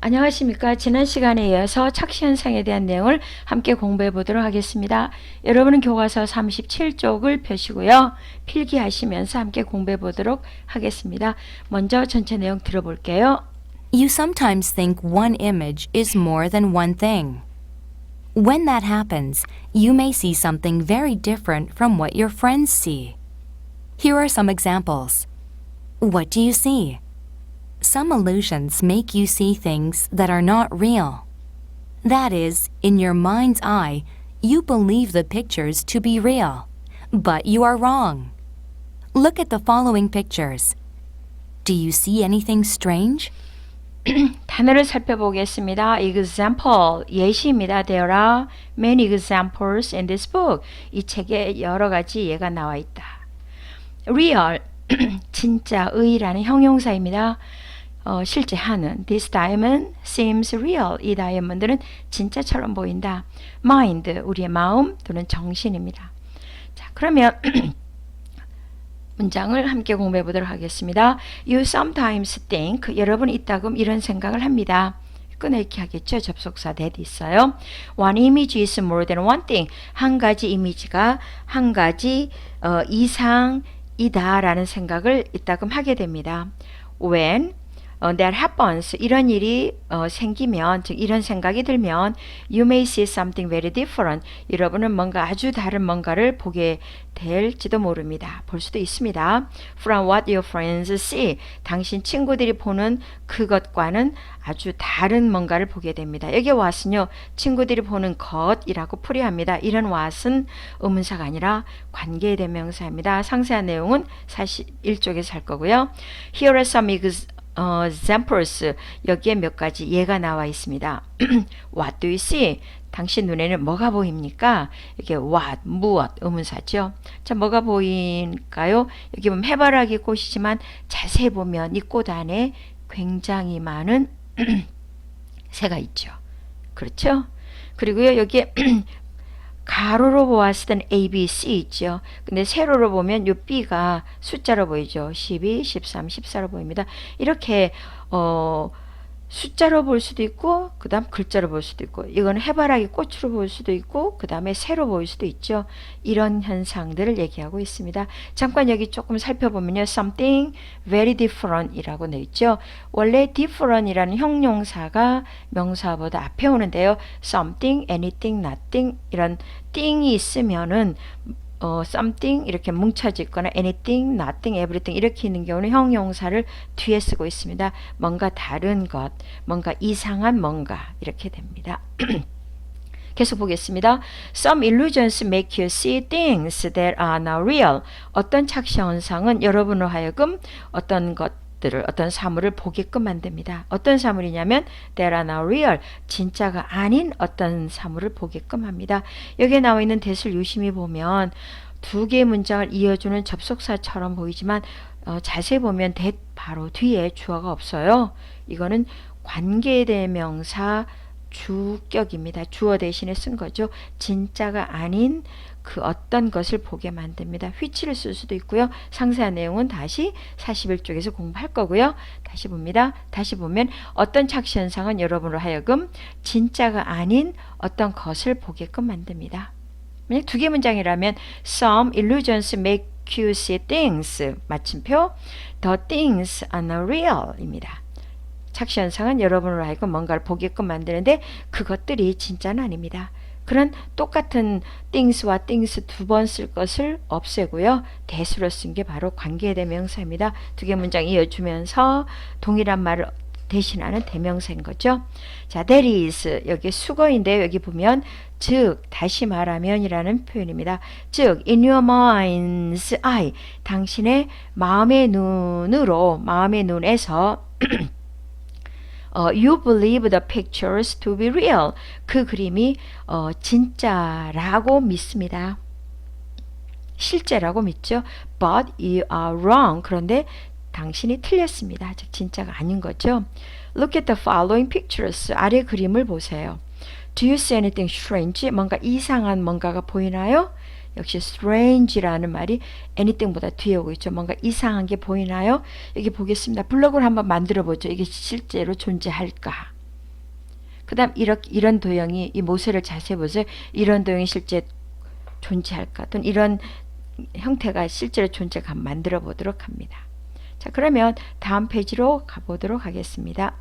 안녕하십니까. 지난 시간에 이어서 착시 현상에 대한 내용을 함께 공부해 보도록 하겠습니다. 여러분은 교과서 37쪽을 펴시고요. 필기하시면서 함께 공부해 보도록 하겠습니다. 먼저 전체 내용 들어볼게요. You sometimes think one image is more than one thing. When that happens, you may see something very different from what your friends see. Here are some examples. What do you see? Some illusions make you see things that are not real. That is, in your mind's eye, you believe the pictures to be real, but you are wrong. Look at the following pictures. Do you see anything strange? 단어를 살펴보겠습니다. example, 예시입니다. There are many examples in this book. 이 책에 여러 가지 예가 나와 있다. real, 진짜의라는 형용사입니다. 실제 하는 This diamond seems real. 이 다이아몬드는 진짜처럼 보인다. mind, 우리의 마음 또는 정신입니다. 자, 그러면 문장을 함께 공부해 보도록 하겠습니다. You sometimes think, 여러분 이따금 이런 생각을 합니다. 끊어읽기 하겠죠. 접속사 that 있어요. One image is more than one thing. 한 가지 이미지가 한 가지 이상이다 라는 생각을 이따금 하게 됩니다. When that happens, 이런 일이 생기면, 즉 이런 생각이 들면 you may see something very different. 여러분은 뭔가 아주 다른 뭔가를 보게 될지도 모릅니다. 볼 수도 있습니다. From what your friends see. 당신 친구들이 보는 그것과는 아주 다른 뭔가를 보게 됩니다. 여기 what은요, 친구들이 보는 것이라고 풀이합니다. 이런 what은 의문사가 아니라 관계대명사입니다. 상세한 내용은 41쪽에서 할 거고요. Here are some examples, 여기에 몇 가지 예가 나와 있습니다. What do you see? 당신 눈에는 뭐가 보입니까? 이게 what, 무엇, 의문사죠. 자, 뭐가 보일까요? 여기 보면 해바라기 꽃이지만 자세히 보면 이 꽃 안에 굉장히 많은 새가 있죠. 그렇죠? 그리고요, 여기에 가로로 보았을 때는 A, B, C 있죠. 근데 세로로 보면 이 B가 숫자로 보이죠. 12, 13, 14로 보입니다. 이렇게 숫자로 볼 수도 있고 그 다음 글자로 볼 수도 있고 이거는 해바라기 꽃으로 볼 수도 있고 그 다음에 새로 보일 수도 있죠. 이런 현상들을 얘기하고 있습니다. 잠깐 여기 조금 살펴보면요. Something very different 이라고 되어 있죠. 원래 different 이라는 형용사가 명사보다 앞에 오는데요. Something, anything, nothing 이런 thing이 있으면은 something 이렇게 뭉쳐져 있거나 anything, nothing, everything 이렇게 있는 경우는 형용사를 뒤에 쓰고 있습니다. 뭔가 다른 것, 뭔가 이상한 뭔가 이렇게 됩니다. 계속 보겠습니다. Some illusions make you see things that are not real. 어떤 착시 현상은 여러분으로 하여금 어떤 사물을 보게끔 만듭니다. 어떤 사물이냐면 that are not real, 진짜가 아닌 어떤 사물을 보게끔 합니다. 여기에 나와 있는 that을 유심히 보면 두 개의 문장을 이어주는 접속사처럼 보이지만 자세히 보면 that 바로 뒤에 주어가 없어요. 이거는 관계대명사 주격입니다. 주어 대신에 쓴 거죠. 진짜가 아닌 그 어떤 것을 보게 만듭니다. which를 쓸 수도 있고요. 상세한 내용은 다시 41쪽에서 공부할 거고요. 다시 봅니다. 다시 보면 어떤 착시 현상은 여러분으로 하여금 진짜가 아닌 어떤 것을 보게끔 만듭니다. 만약 두 개 문장이라면 Some illusions make you see things, 마침표 The things are not real 입니다. 착시 현상은 여러분으로 하여금 뭔가를 보게끔 만드는데 그것들이 진짜는 아닙니다. 그런 똑같은 things와 things 두 번 쓸 것을 없애고요. 대수로 쓴 게 바로 관계대명사입니다. 두 개 문장 이어주면서 동일한 말을 대신하는 대명사인 거죠. 자, that is 여기 수거인데요. 여기 보면 즉, 다시 말하면 이라는 표현입니다. 즉, in your mind's eye, 당신의 마음의 눈으로, 마음의 눈에서 you believe the pictures to be real. 그 그림이 진짜라고 믿습니다. 실제라고 믿죠. But you are wrong. 그런데 당신이 틀렸습니다. 즉 진짜가 아닌 거죠. Look at the following pictures. 아래 그림을 보세요. Do you see anything strange? 뭔가 이상한 뭔가가 보이나요? 역시 strange라는 말이 anything보다 뒤에 오고 있죠. 뭔가 이상한 게 보이나요? 여기 보겠습니다. 블록을 한번 만들어 보죠. 이게 실제로 존재할까? 그다음 이런 도형이 이 모세를 자세히 보세요. 이런 도형이 실제 존재할까? 또는 이런 형태가 실제로 존재가 만들어 보도록 합니다. 자, 그러면 다음 페이지로 가보도록 하겠습니다.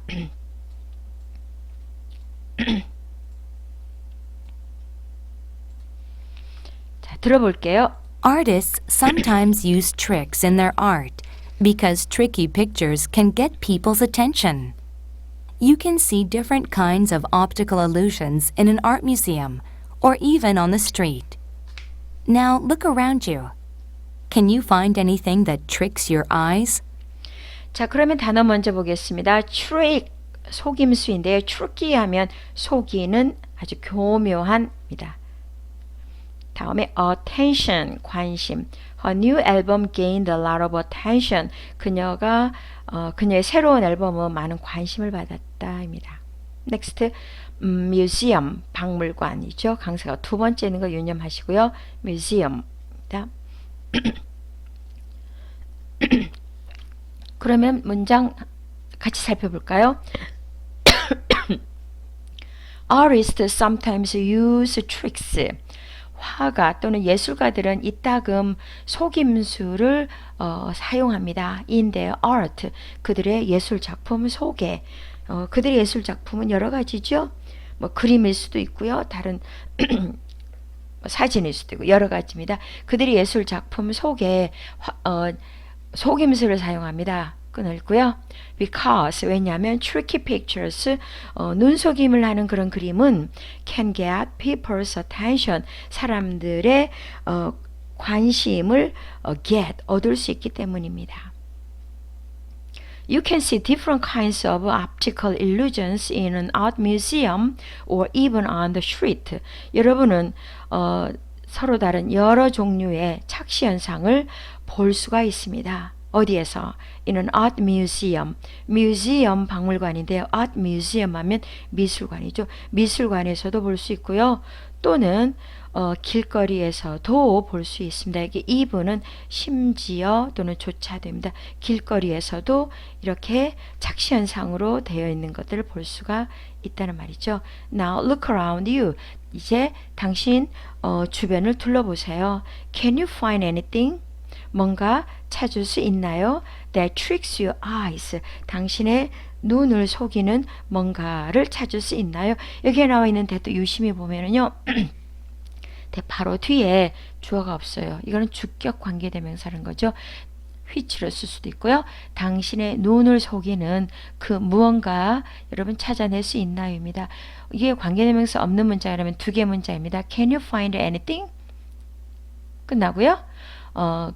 자, 들어볼게요. Artists sometimes use tricks in their art because tricky pictures can get people's attention. You can see different kinds of optical illusions in an art museum or even on the street. Now look around you. Can you find anything that tricks your eyes? 자, 그러면 단어 먼저 보겠습니다. trick, 속임수인데요. tricky 하면 속이는 아주 교묘한입니다. 다음에 attention, 관심. Her new album gained a lot of attention. 그녀의 새로운 앨범은 많은 관심을 받았다입니다. Next, museum, 박물관이죠. 강사가 두 번째 있는 거 유념하시고요. museum입니다. 그러면 문장 같이 살펴볼까요? Artists sometimes use tricks. 화가 또는 예술가들은 이따금 속임수를 사용합니다. In their art. 그들의 예술 작품 속에. 그들의 예술 작품은 여러 가지죠. 뭐 그림일 수도 있고요. 다른 사진일 수도 있고 여러 가지입니다. 그들의 예술 작품 속에 속임수를 사용합니다. 끊을고요. Because 왜냐하면 tricky pictures 눈속임을 하는 그런 그림은 can get people's attention 사람들의 관심을 얻을 수 있기 때문입니다. You can see different kinds of optical illusions in an art museum or even on the street. 여러분은 서로 다른 여러 종류의 착시 현상을 볼 수가 있습니다. 어디에서? In an art museum. museum 박물관인데요. art museum 하면 미술관이죠. 미술관에서도 볼 수 있고요. 또는 길거리에서도 볼 수 있습니다. 이게 even은 심지어 또는 조차 됩니다. 길거리에서도 이렇게 착시 현상으로 되어 있는 것들을 볼 수가 있다는 말이죠. Now look around you. 이제 당신 주변을 둘러보세요. Can you find anything? 뭔가 찾을 수 있나요? That tricks your eyes. 당신의 눈을 속이는 뭔가를 찾을 수 있나요? 여기에 나와 있는 대도 유심히 보면은요. 바로 뒤에 주어가 없어요. 이거는 주격 관계대명사라는 거죠. which를 쓸 수도 있고요. 당신의 눈을 속이는 그 무언가 여러분 찾아낼 수 있나요입니다. 이게 관계대명사 없는 문장이라면 두 개 문장입니다. Can you find anything? 끝나고요.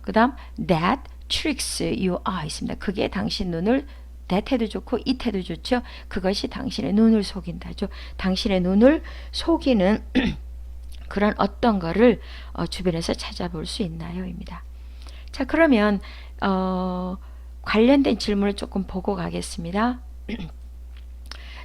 그 다음 that tricks your eyes입니다. 그게 당신 눈을 that 해도 좋고 it 해도 좋죠. 그것이 당신의 눈을 속인다죠. 당신의 눈을 속이는 그런 어떤 거를 주변에서 찾아볼 수 있나요? 입니다. 자, 그러면 관련된 질문을 조금 보고 가겠습니다.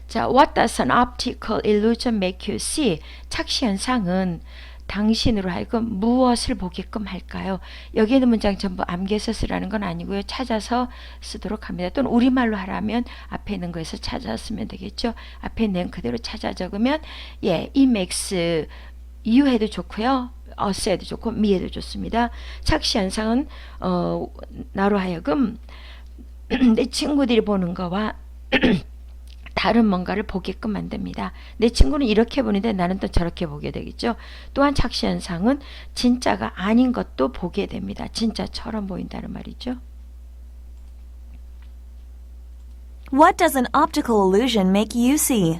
자, what does an optical illusion make you see? 착시 현상은 당신으로 하여금 무엇을 보게끔 할까요? 여기 있는 문장 전부 암기해서 쓰라는 건 아니고요. 찾아서 쓰도록 합니다. 또는 우리말로 하라면 앞에 있는 거에서 찾아 쓰면 되겠죠. 앞에 있는 그대로 찾아 적으면 it makes you 해도 좋고요. us 해도 좋고 me 해도 좋습니다. 착시 현상은 나로 하여금 내 친구들이 보는 거와 다른 뭔가를 보게끔 만듭니다. 내 친구는 이렇게 보는데 나는 또 저렇게 보게 되겠죠. 또한 착시 현상은 진짜가 아닌 것도 보게 됩니다. 진짜처럼 보인다는 말이죠. What does an optical illusion make you see?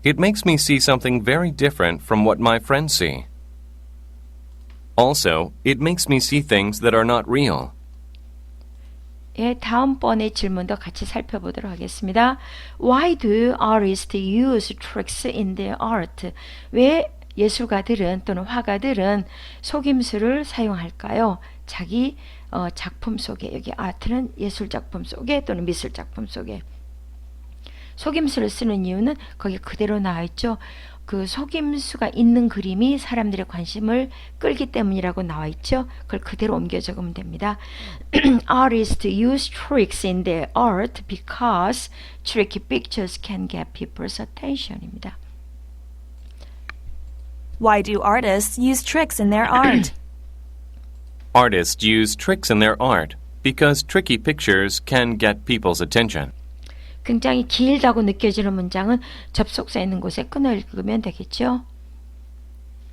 It makes me see something very different from what my friends see. Also, it makes me see things that are not real. 예, 다음번의 질문도 같이 살펴보도록 하겠습니다. Why do artists use tricks in their art? 왜 예술가들은 또는 화가들은 속임수를 사용할까요? 자기 작품 속에, 여기 아트는 예술 작품 속에 또는 미술 작품 속에 속임수를 쓰는 이유는 거기 그대로 나와 있죠. 그 속임수가 있는 그림이 사람들의 관심을 끌기 때문이라고 나와 있죠. 그걸 그대로 옮겨 적으면 됩니다. Artists use tricks in their art because tricky pictures can get people's attention입니다. Why do artists use tricks in their art? Artists use tricks in their art because tricky pictures can get people's attention. 굉장히 길다고 느껴지는 문장은 접속사 있는 곳에 끊어 읽으면 되겠죠.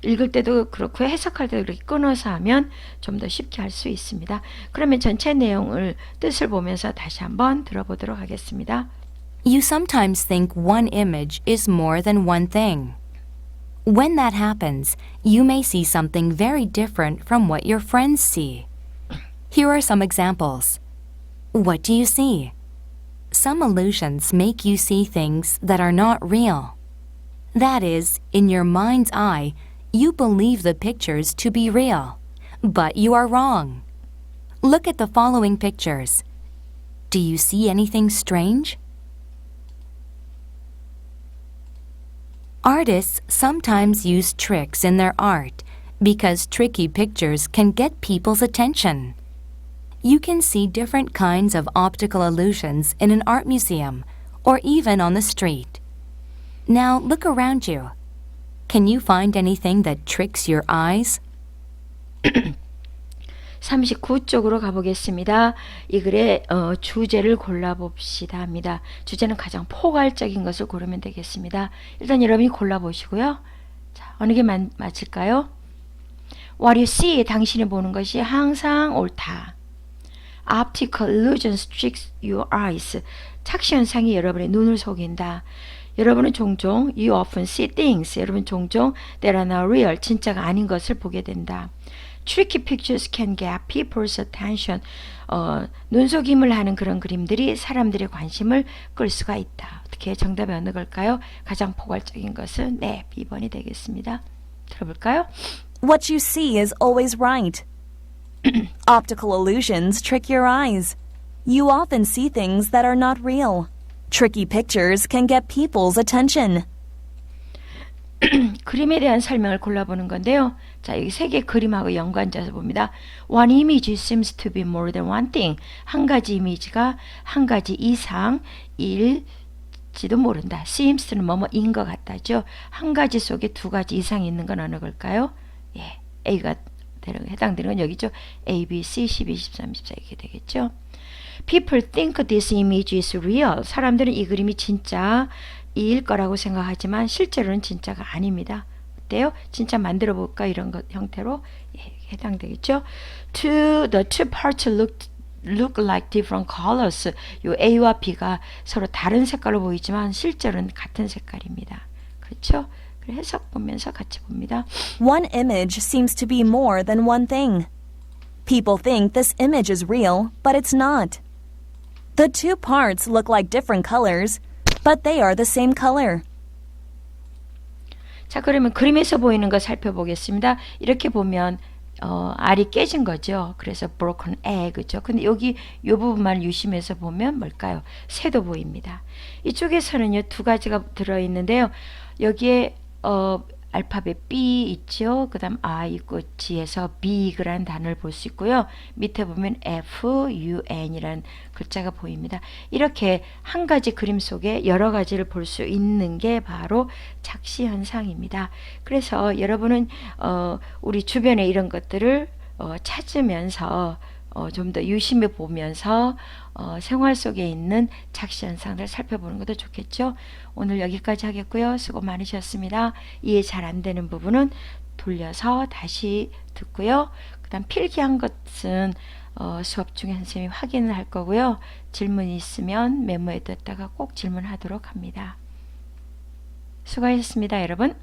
읽을 때도 그렇고 해석할 때도 그렇게 끊어서 하면 좀 더 쉽게 할 수 있습니다. 그러면 전체 내용을 뜻을 보면서 다시 한번 들어보도록 하겠습니다. You sometimes think one image is more than one thing. When that happens, you may see something very different from what your friends see. Here are some examples. What do you see? Some illusions make you see things that are not real. That is, in your mind's eye, you believe the pictures to be real, but you are wrong. Look at the following pictures. Do you see anything strange? Artists sometimes use tricks in their art because tricky pictures can get people's attention. You can see different kinds of optical illusions in an art museum or even on the street. Now look around you. Can you find anything that tricks your eyes? 39쪽으로 가보겠습니다. 이 글의 주제를 골라봅시다 합니다. 주제는 가장 포괄적인 것을 고르면 되겠습니다. 일단 여러분이 골라보시고요. 자, 어느 게 맞을까요? What you see, 당신이 보는 것이 항상 옳다. Optical illusions tricks your eyes. 착시 현상이 여러분의 눈을 속인다. 여러분은 종종 you often see things. 여러분 종종 that are not real. 진짜가 아닌 것을 보게 된다. Tricky pictures can get people's attention. 눈속임을 하는 그런 그림들이 사람들의 관심을 끌 수가 있다. 어떻게 정답이 어느 걸까요? 가장 포괄적인 것은 네, B번이 되겠습니다. 들어볼까요? What you see is always right. Optical illusions trick your eyes. You often see things that are not real. Tricky pictures can get people's attention. 그림에 대한 설명을 골라보는 건데요. 자, 여기 세 개 그림하고 연관져서 봅니다. One image seems to be more than one thing. 한 가지 이미지가 한 가지 이상 일지도 모른다. Seems는 뭐뭐인 것 같다죠. 한 가지 속에 두 가지 이상이 있는 건 어느 걸까요? 예, A가 해당되는 건 여기죠. A, B, C, 12, 13, 14 이렇게 되겠죠. People think this image is real. 사람들은 이 그림이 진짜일 거라고 생각하지만 실제로는 진짜가 아닙니다. 어때요? 진짜 만들어 볼까? 이런 것 형태로 예, 해당되겠죠. The two parts look like different colors. 요 A와 B가 서로 다른 색깔로 보이지만 실제로는 같은 색깔입니다. 그렇죠? 해석 보면서 같이 봅니다. One image seems to be more than one thing. People think this image is real, but it's not. The two parts look like different colors, but they are the same color. 자, 그러면 그림에서 보이는 거 살펴보겠습니다. 이렇게 보면 알이 깨진 거죠. 그래서 broken egg죠. 근데 여기 이 부분만 유심해서 보면 뭘까요? 새도 보입니다. 이쪽에서는요, 두 가지가 들어있는데요. 여기에 알파벳 B 있죠. 그 다음 I 있고 G에서 big라는 단어를 볼 수 있고요. 밑에 보면 FUN이라는 글자가 보입니다. 이렇게 한 가지 그림 속에 여러 가지를 볼 수 있는 게 바로 착시 현상입니다. 그래서 여러분은 우리 주변에 이런 것들을 찾으면서 좀 더 유심히 보면서 생활 속에 있는 착시 현상을 살펴보는 것도 좋겠죠. 오늘 여기까지 하겠고요. 수고 많으셨습니다. 이해 잘 안 되는 부분은 돌려서 다시 듣고요. 그 다음 필기한 것은 수업 중에 선생님이 확인을 할 거고요. 질문이 있으면 메모에 뒀다가 꼭 질문하도록 합니다. 수고하셨습니다, 여러분.